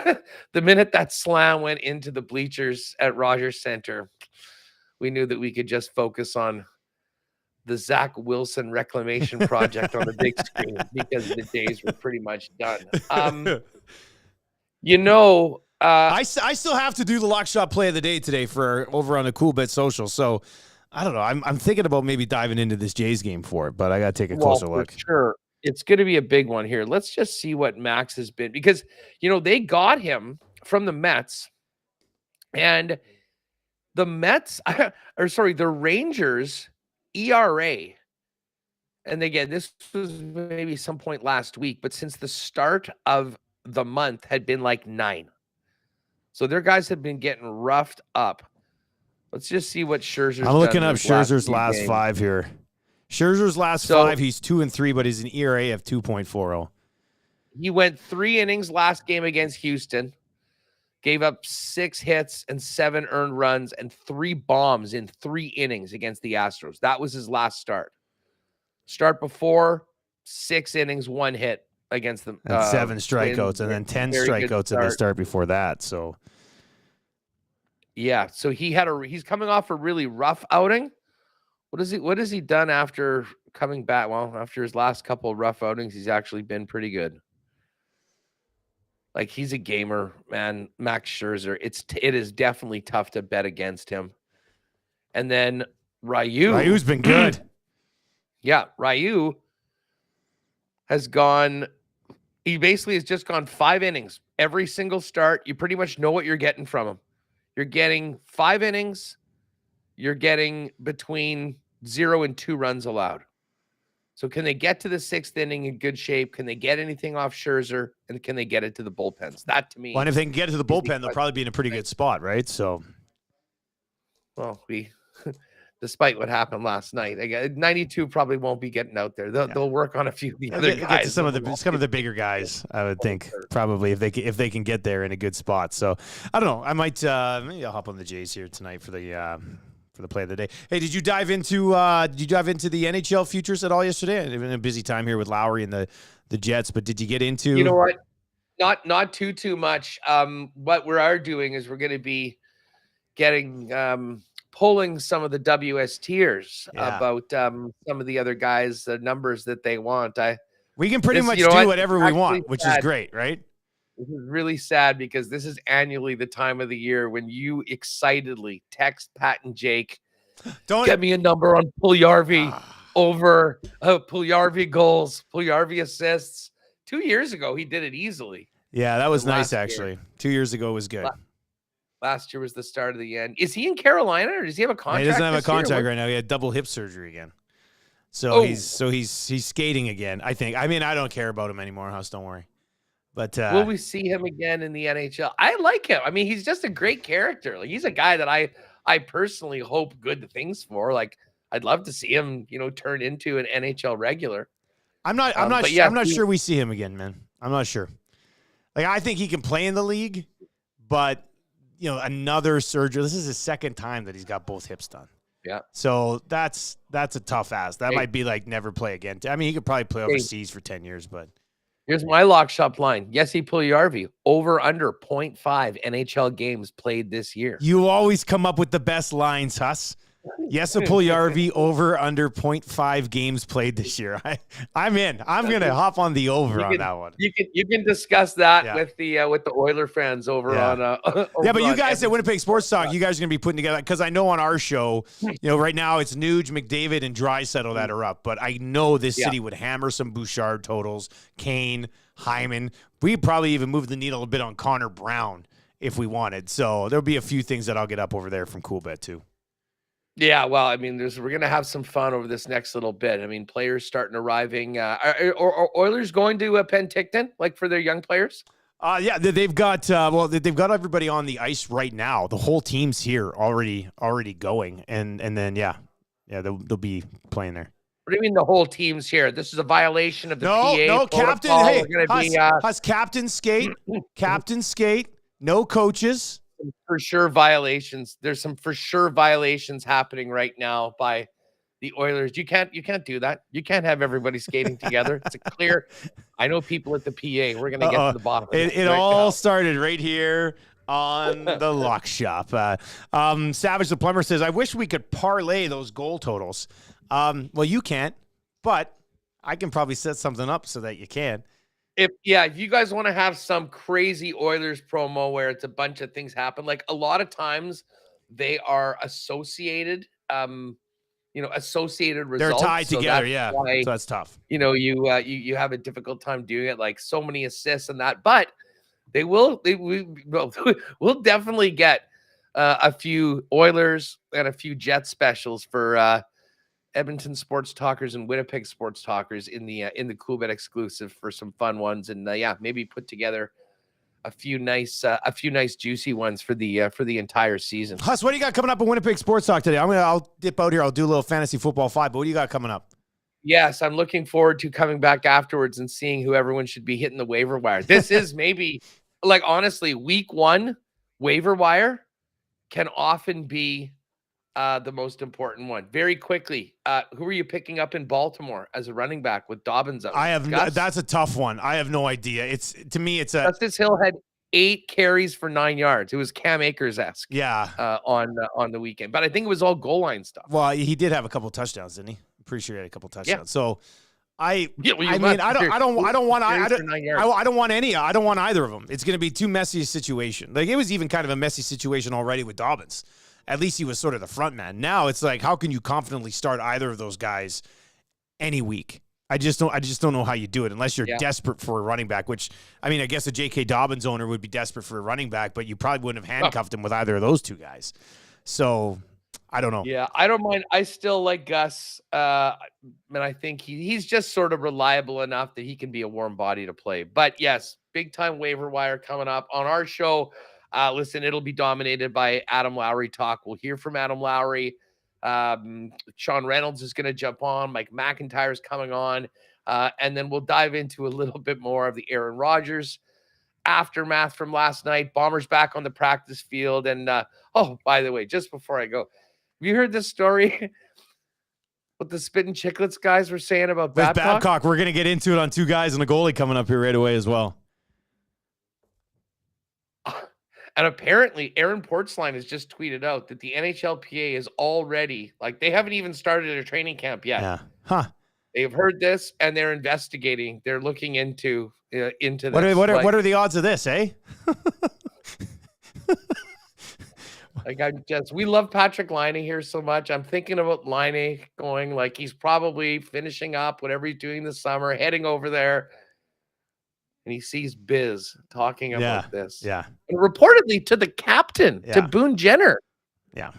D: the minute that slam went into the bleachers at Rogers Center, we knew that we could just focus on the Zach Wilson reclamation project on the big screen because the days were pretty much done. I
C: still have to do the lock shot play of the day today for over on the Cool Bet Social. So I don't know. I'm thinking about maybe diving into this Jays game for it, but I got to take a closer look.
D: Sure. It's going to be a big one here. Let's just see what Max has been, because, they got him from the Mets, and the Mets, the Rangers ERA. And again, this was maybe some point last week, but since the start of the month had been like 9. So their guys have been getting roughed up. Let's just see what Scherzer's done.
C: I'm looking up Scherzer's last 5 here. Scherzer's last 5, he's 2-3, but he's an ERA of 2.40.
D: He went 3 innings last game against Houston, gave up 6 hits and 7 earned runs and 3 bombs in 3 innings against the Astros. That was his last start. Start before, 6 innings, 1 hit against them.
C: And 7 strikeouts, and then 10 strikeouts in the start before that. So,
D: yeah. So he's coming off a really rough outing. What has he done after coming back? Well, after his last couple of rough outings, he's actually been pretty good. Like, he's a gamer, man. Max Scherzer. It is definitely tough to bet against him. And then Ryu's
C: been good.
D: Yeah, Ryu has gone. He basically has just gone 5 innings every single start. You pretty much know what you're getting from him. You're getting 5 innings. You're getting between 0 and 2 runs allowed. So can they get to the 6th inning in good shape? Can they get anything off Scherzer? And can they get it to the bullpens? That, to me.
C: Well, and if they can get it to the bullpen, they'll probably be in a pretty good spot, right? So,
D: well, despite what happened last night, 92 probably won't be getting out there. They'll work on a few of the other guys.
C: Get to some of the bigger guys, I would think, probably if they can get there in a good spot. So I don't know. I might maybe I'll hop on the Jays here tonight for the play of the day. Hey, did you dive into the NHL futures at all yesterday? It's been a busy time here with Lowry and the Jets, but did you get into?
D: You know what? Not too much. What we are doing is we're going to be getting pulling some of the WSTers about some of the other guys, the numbers that they want.
C: We can pretty much do whatever we want, which is great, right?
D: This is really sad because this is annually the time of the year when you excitedly text Pat and Jake, get me a number on Puljujarvi over Puljujarvi goals, Puljujarvi assists. 2 years ago, he did it easily.
C: Yeah, that was nice, actually. 2 years ago was good.
D: Last year was the start of the end. Is he in Carolina, or does he have a contract?
C: He doesn't have a contract right now. He had double hip surgery again. So he's skating again, I think. I mean, I don't care about him anymore, House. Don't worry. But
D: will we see him again in the NHL? I like him. I mean, he's just a great character. Like, he's a guy that I personally hope good things for. Like, I'd love to see him, turn into an NHL regular.
C: I'm not sure we see him again, man. I'm not sure. Like, I think he can play in the league, but another surgery. This is his 2nd time that he's got both hips done.
D: Yeah.
C: So that's a tough ask. That might be like never play again. I mean, he could probably play overseas for 10 years, but
D: here's my lock shop line. Jesse Puljujarvi, over under 0.5 NHL games played this year.
C: You always come up with the best lines, Hus. Yesa Puljujarvi over under 0.5 games played this year. I'm in. I'm gonna hop on the over on that one.
D: You can discuss that with the Oiler fans over on.
C: But you guys at Winnipeg Sports Talk, you guys are gonna be putting together, because I know on our show, right now it's Nuge, McDavid, and Draisaitl that are up. But I know this city would hammer some Bouchard totals, Kane, Hyman. We'd probably even move the needle a bit on Connor Brown if we wanted. So there'll be a few things that I'll get up over there from Coolbet too.
D: Yeah, well, I mean, we're going to have some fun over this next little bit. I mean, players starting arriving. Are Oilers going to Penticton, like for their young players?
C: They've got they've got everybody on the ice right now. The whole team's here already going, and then they'll be playing there.
D: What do you mean the whole team's here? This is a violation of the PA.
C: No, captain.
D: Hey,
C: Hus, captain skate, captain skate. No coaches.
D: For sure violations. There's some for sure violations happening right now by the Oilers. You can't do that. You can't have everybody skating together. It's a clear. I know people at the PA. We're gonna get to the bottom.
C: It all started right here on the Lock Shop. Savage the Plumber says, "I wish we could parlay those goal totals." Well, you can't, but I can probably set something up so that you can.
D: If you guys want to have some crazy Oilers promo where it's a bunch of things happen, like a lot of times they are associated, associated results.
C: They're tied together, so that's tough.
D: You have a difficult time doing it, like so many assists and that, but we'll definitely get a few Oilers and a few Jets specials for Edmonton Sports Talkers and Winnipeg Sports Talkers in the Coolbet exclusive for some fun ones, and maybe put together a few nice juicy ones for the entire season.
C: Hus, what do you got coming up on Winnipeg Sports Talk today? I'll dip out here. I'll do a little fantasy football 5. But what do you got coming up?
D: Yes, I'm looking forward to coming back afterwards and seeing who everyone should be hitting the waiver wire. This is maybe honestly, week 1 waiver wire can often be the most important one. Very quickly, who are you picking up in Baltimore as a running back with Dobbins out?
C: That's a tough one. I have no idea.
D: Justice Hill had 8 carries for 9 yards. It was Cam Akers-esque.
C: Yeah.
D: On the weekend, but I think it was all goal line stuff.
C: Well, he did have a couple touchdowns, didn't he? I'm pretty sure he had a couple touchdowns.
D: Yeah.
C: So I don't want either of them. It's going to be too messy a situation. Like, it was even kind of a messy situation already with Dobbins. At least he was sort of the front man. Now it's like, how can you confidently start either of those guys any week? I just don't know how you do it unless you're desperate for a running back, which, I mean, I guess a J.K. Dobbins owner would be desperate for a running back, but you probably wouldn't have handcuffed him with either of those two guys. So I don't know.
D: Yeah, I don't mind. I still like Gus. And I think he's just sort of reliable enough that he can be a warm body to play. But yes, big time waiver wire coming up on our show. Listen, it'll be dominated by Adam Lowry talk. We'll hear from Adam Lowry. Sean Reynolds is going to jump on. Mike McIntyre's coming on. And then we'll dive into a little bit more of the Aaron Rodgers aftermath from last night. Bombers back on the practice field. And, by the way, just before I go, have you heard this story? What the Spittin' Chicklets guys were saying about Babcock?
C: We're going to get into it on 2 guys and a goalie coming up here right away as well.
D: And apparently, Aaron Portzline has just tweeted out that the NHLPA is already, they haven't even started a training camp yet.
C: Yeah. Huh.
D: They've heard this, and they're investigating. They're looking into this.
C: What are the odds of this, eh?
D: We love Patrick Laine here so much. I'm thinking about Laine going, he's probably finishing up whatever he's doing this summer, heading over there. And he sees Biz talking about this.
C: Yeah.
D: And reportedly to the captain, to Boone Jenner.
C: Yeah.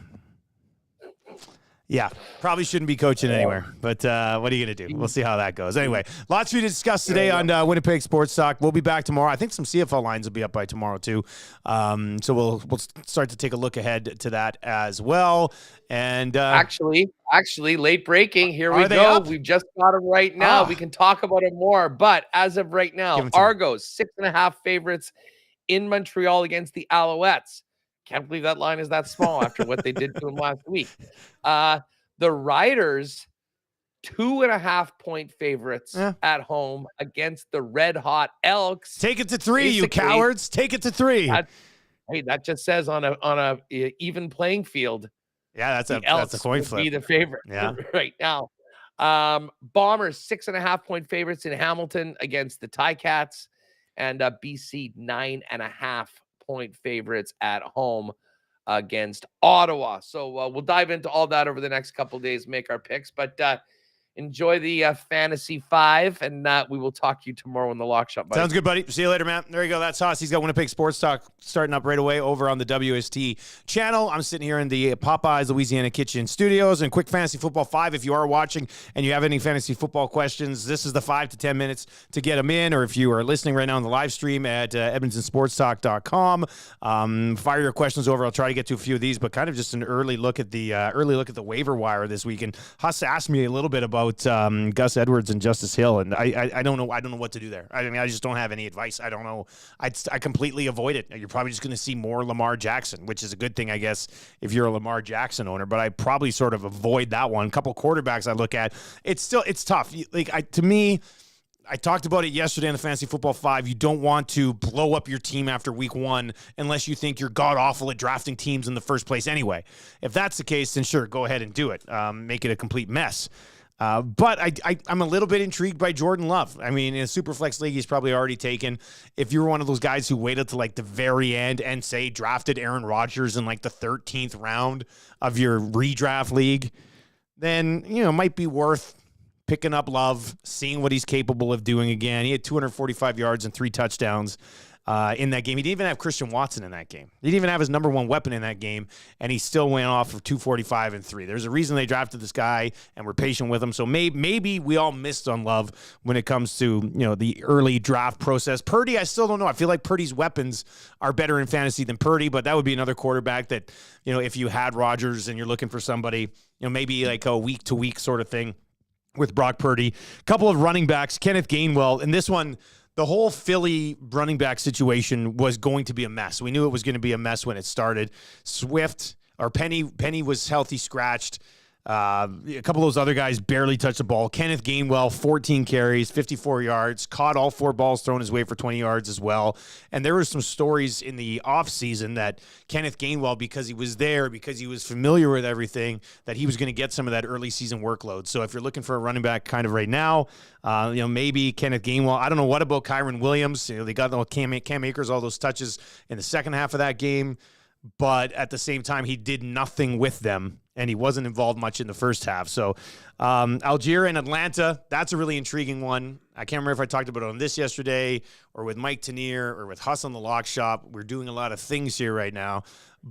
C: Yeah. Probably shouldn't be coaching anywhere. But what are you going to do? We'll see how that goes. Anyway, lots to discuss today on Winnipeg Sports Talk. We'll be back tomorrow. I think some CFL lines will be up by tomorrow too. So we'll start to take a look ahead to that as well. And
D: actually, late breaking. Here we go.
C: Up?
D: We've just got them right now. We can talk about it more. But as of right now, Argos 6.5 favorites in Montreal against the Alouettes. Can't believe that line is that small after what they did to them last week. The Riders, 2.5 point favorites at home against the Red Hot Elks.
C: Take it to 3, you cowards. Take it to 3.
D: That just says on a even playing field,
C: Yeah, that's a coin flip.
D: Be the favorite right now. Bombers 6.5 point favorites in Hamilton against the Ticats, and BC 9.5 point favorites at home against Ottawa. So we'll dive into all that over the next couple of days, make our picks, but enjoy the Fantasy 5, and we will talk to you tomorrow in the Lock Shop, buddy.
C: Sounds good, buddy. See you later, man. There you go. That's Hus. He's got Winnipeg Sports Talk starting up right away over on the WST channel. I'm sitting here in the Popeyes Louisiana Kitchen studios. And quick Fantasy Football 5, if you are watching and you have any fantasy football questions, this is the 5 to 10 minutes to get them in. Or if you are listening right now on the live stream at edmontonsportstalk.com, fire your questions over. I'll try to get to a few of these, but kind of just an early look at the waiver wire this week. And Hus asked me a little bit about Gus Edwards and Justice Hill, and I don't know what to do there. I mean, I just don't have any advice. I don't know. I completely avoid it. You're probably just going to see more Lamar Jackson, which is a good thing, I guess, if you're a Lamar Jackson owner. But I probably sort of avoid that one. A couple quarterbacks I look at. It's tough. To me, I talked about it yesterday on the Fantasy Football 5. You don't want to blow up your team after week 1 unless you think you're god-awful at drafting teams in the first place anyway. If that's the case, then sure, go ahead and do it. Make it a complete mess. But I'm a little bit intrigued by Jordan Love. I mean, in a Superflex league, he's probably already taken. If you're one of those guys who waited to like the very end and say drafted Aaron Rodgers in like the 13th round of your redraft league, then, it might be worth picking up Love, seeing what he's capable of doing again. He had 245 yards and 3 touchdowns in that game. He didn't even have Christian Watson in that game. He didn't even have his number 1 weapon in that game, and he still went off for 245 and 3. There's a reason they drafted this guy, and we're patient with him. So maybe we all missed on Love when it comes to the early draft process. Purdy, I still don't know. I feel like Purdy's weapons are better in fantasy than Purdy, but that would be another quarterback that if you had Rodgers and you're looking for somebody, maybe like a week to week sort of thing with Brock Purdy. A couple of running backs, Kenneth Gainwell, and this one. The whole Philly running back situation was going to be a mess. We knew it was going to be a mess when it started. Penny was healthy scratched. A couple of those other guys barely touched the ball. Kenneth Gainwell, 14 carries, 54 yards, caught all 4 balls thrown his way for 20 yards as well. And there were some stories in the offseason that Kenneth Gainwell, because he was there, because he was familiar with everything, that he was going to get some of that early season workload. So if you're looking for a running back kind of right now, maybe Kenneth Gainwell. I don't know what about Kyron Williams. They got Cam Akers, all those touches in the second half of that game. But at the same time, he did nothing with them, and he wasn't involved much in the first half. So Algier and Atlanta, that's a really intriguing one. I can't remember if I talked about it on this yesterday or with Mike Tanier or with Hus on the Lock Shop. We're doing a lot of things here right now.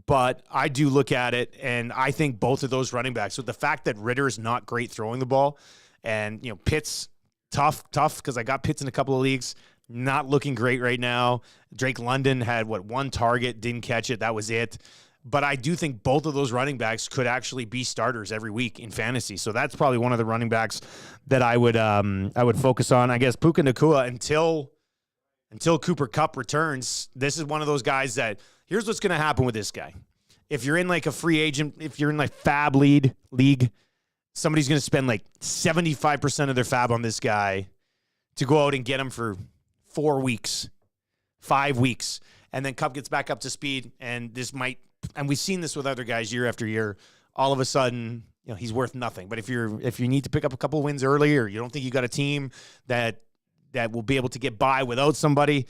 C: But I do look at it, and I think both of those running backs, with the fact that Ritter's not great throwing the ball, and Pitts, tough, because I got Pitts in a couple of leagues. Not looking great right now. Drake London had, 1 target, didn't catch it. That was it. But I do think both of those running backs could actually be starters every week in fantasy. So that's probably one of the running backs that I would focus on. I guess Puka Nacua until Cooper Kupp returns. This is one of those guys that here's what's going to happen with this guy. If you're in like a free agent, if you're in like fab league, somebody's going to spend like 75% of their fab on this guy to go out and get him for 4 weeks, 5 weeks, and then Kupp gets back up to speed, and we've seen this with other guys year after year. All of a sudden, he's worth nothing. But if you need to pick up a couple wins early, or you don't think you got a team that will be able to get by without somebody,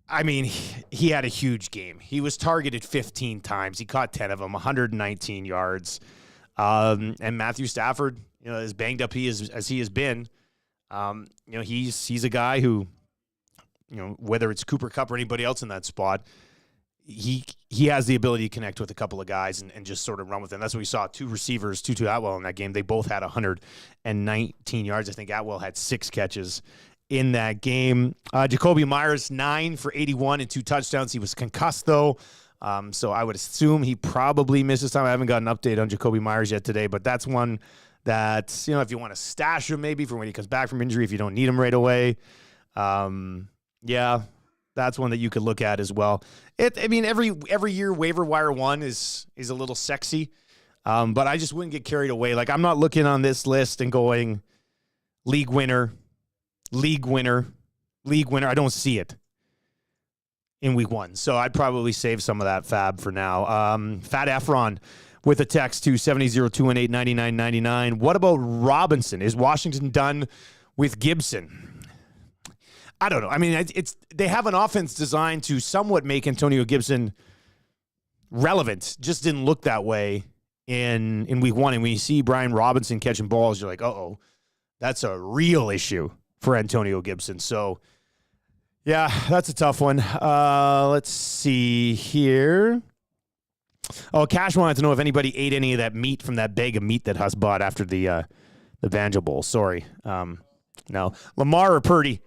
C: I mean, he had a huge game. He was targeted 15 times. He caught 10 of them, 119 yards. And Matthew Stafford, as banged up as he has been, he's a guy who, whether it's Cooper Kupp or anybody else in that spot, he has the ability to connect with a couple of guys and just sort of run with them. That's what we saw. 2 receivers, Tutu Atwell in that game. They both had 119 yards. I think Atwell had 6 catches in that game. Jacoby Myers, 9 for 81 and 2 touchdowns. He was concussed, though. So I would assume he probably misses time. I haven't got an update on Jacoby Myers yet today, but that's one that, if you want to stash him maybe for when he comes back from injury, if you don't need him right away. Yeah, that's one that you could look at as well. Every year waiver wire one is a little sexy, but I just wouldn't get carried away. Like, I'm not looking on this list and going league winner. I don't see it in week 1, so I'd probably save some of that fab for now. Fat Efron with a text to 780-218-9999. What about Robinson? Is Washington done with Gibson? I don't know. I mean, they have an offense designed to somewhat make Antonio Gibson relevant. Just didn't look that way in week one. And when you see Brian Robinson catching balls, you're like, uh-oh, that's a real issue for Antonio Gibson. So, yeah, that's a tough one. Let's see here. Oh, Cash wanted to know if anybody ate any of that meat from that bag of meat that Hus bought after the Banjo Bowl. Sorry. No. Lamar or Purdy?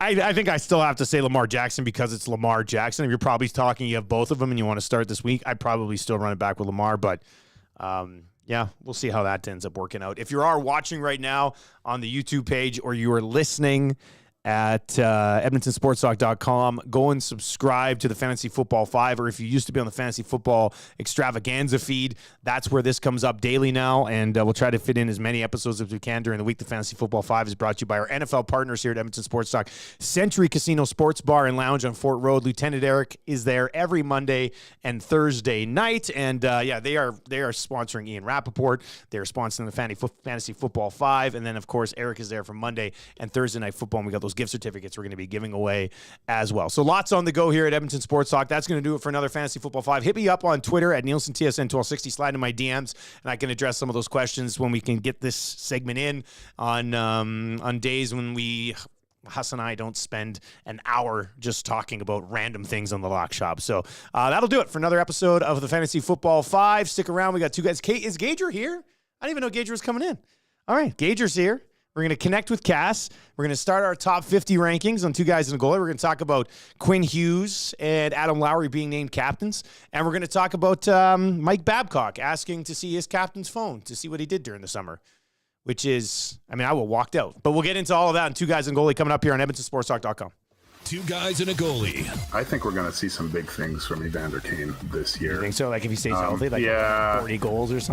C: I think I still have to say Lamar Jackson because it's Lamar Jackson. If you're probably talking, you have both of them and you want to start this week, I'd probably still run it back with Lamar. But, yeah, we'll see how that ends up working out. If you are watching right now on the YouTube page or you are listening at EdmontonSportsTalk.com, go and subscribe to the Fantasy Football 5, or if you used to be on the Fantasy Football Extravaganza feed, that's where this comes up daily now, and we'll try to fit in as many episodes as we can during the week. The Fantasy Football 5 is brought to you by our NFL partners here at Edmonton Sports Talk, Century Casino Sports Bar and Lounge on Fort Road. Lieutenant Eric is there every Monday and Thursday night, and they are sponsoring Ian Rappaport. They're sponsoring the Fantasy Football 5, and then, of course, Eric is there for Monday and Thursday Night Football, and we got those gift certificates we're going to be giving away as well. So lots on the go here at Edmonton Sports Talk. That's going to do it for another Fantasy Football 5. Hit me up on Twitter at NielsenTSN1260. Slide in my DMs, and I can address some of those questions when we can get this segment in on days when Hus and I don't spend an hour just talking about random things on the Lock Shop. So that'll do it for another episode of the Fantasy Football 5. Stick around. We got two guys. Is Gager here? I didn't even know Gager was coming in. All right, Gager's here. We're going to connect with Cass. We're going to start our top 50 rankings on Two Guys in a Goalie. We're going to talk about Quinn Hughes and Adam Lowry being named captains. And we're going to talk about Mike Babcock asking to see his captain's phone to see what he did during the summer, which is, I will have walked out. But we'll get into all of that on Two Guys in a Goalie coming up here on EdmontonSportsTalk.com.
A: Two Guys and a Goalie.
B: I think we're going to see some big things from Evander Kane this year.
C: You think so? Like if he stays healthy, like 40 goals or something?